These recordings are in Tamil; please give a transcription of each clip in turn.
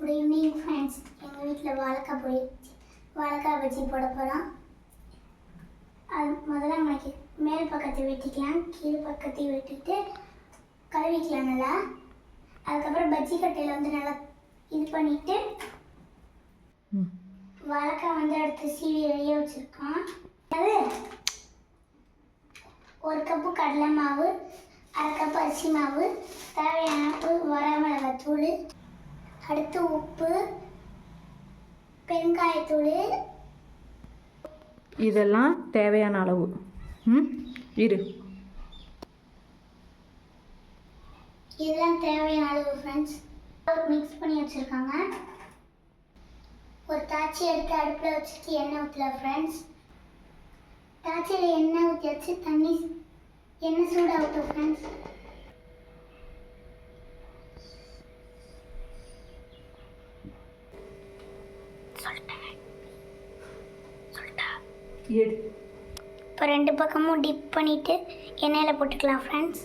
Good evening friends. எங்கள் வீட்டில் வாழைக்காய் பஜ்ஜி போட போகிறோம். அது முதல்ல நமக்கு மேல் பக்கத்தை வெட்டிக்கலாம், கீழ் பக்கத்தை வெட்டிட்டு கழுவிக்கலாம் நல்லா. அதுக்கப்புறம் பஜ்ஜி கட்டையில் நல்லா இது பண்ணிவிட்டு வாழைக்காய் அடுத்து சீவி ரெடியாக வச்சுருக்கோம். அது 1 கப்பு கடலை மாவு, 1/2 கப்பு அரிசி மாவு, தேவையான வரமிளகாத்தூள், அடுத்து உப்பு, பெருங்காயத்தூள், இதெல்லாம் தேவையான அளவு. இதெல்லாம் தேவையான அளவு ஃப்ரெண்ட்ஸ். மிக்ஸ் பண்ணி வச்சுருக்காங்க. ஒரு தாச்சி எடுத்து அடுப்பில் வச்சுட்டு எண்ணெய் ஊற்றலாம் ஃப்ரெண்ட்ஸ். தாச்சியில் எண்ணெய் ஊற்றி வச்சு எண்ணெய் சூடாகட்டும் ஃப்ரெண்ட்ஸ். இப்போ 2 பக்கமும் டிப் பண்ணிவிட்டு எண்ணெயில் போட்டுக்கலாம் ஃப்ரெண்ட்ஸ்.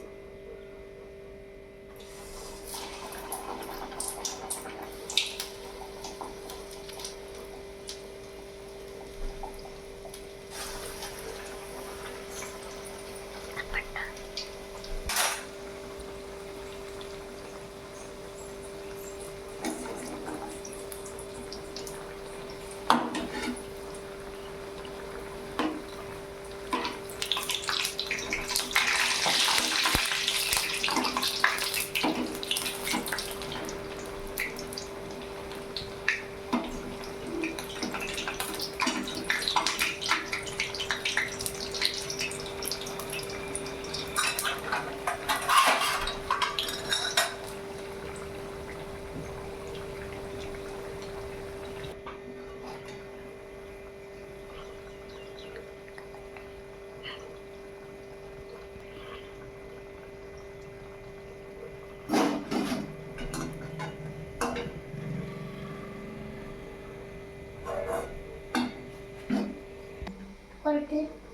ஒரு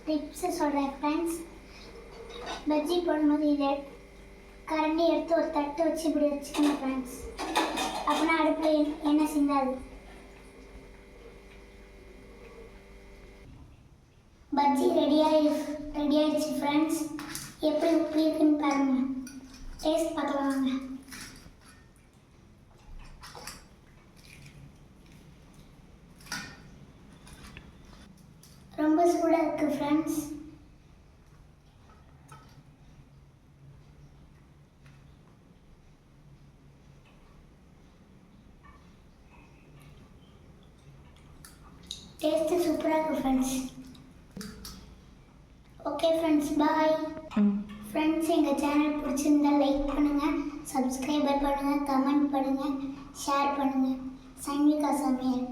டிப்ஸு சொல்கிறேன் ஃப்ரெண்ட்ஸ். பஜ்ஜி போடும்போது இதை கரண்டி எடுத்து ஒரு தட்டு வச்சு இப்படி வச்சுக்கணும் ஃப்ரெண்ட்ஸ். அப்படின்னா அடுப்பில் எண்ணெய் சிந்தாது. பஜ்ஜி ரெடி ஆயிடுச்சு ஃப்ரெண்ட்ஸ். எப்படி உப்பு இருக்குன்னு பாருங்கள், டேஸ்ட் பார்க்கலாம் வாங்க. ரொம்ப சூடாக இருக்குது ஃப்ரெண்ட்ஸ். டேஸ்ட்டு சூப்பராக இருக்குது friends. Okay friends, bye friends. எங்கள் சேனல் பிடிச்சிருந்தால் லைக் பண்ணுங்கள், சப்ஸ்கிரைபர் பண்ணுங்கள், கமெண்ட் பண்ணுங்கள், ஷேர் பண்ணுங்கள். சன்விகா சமையல்.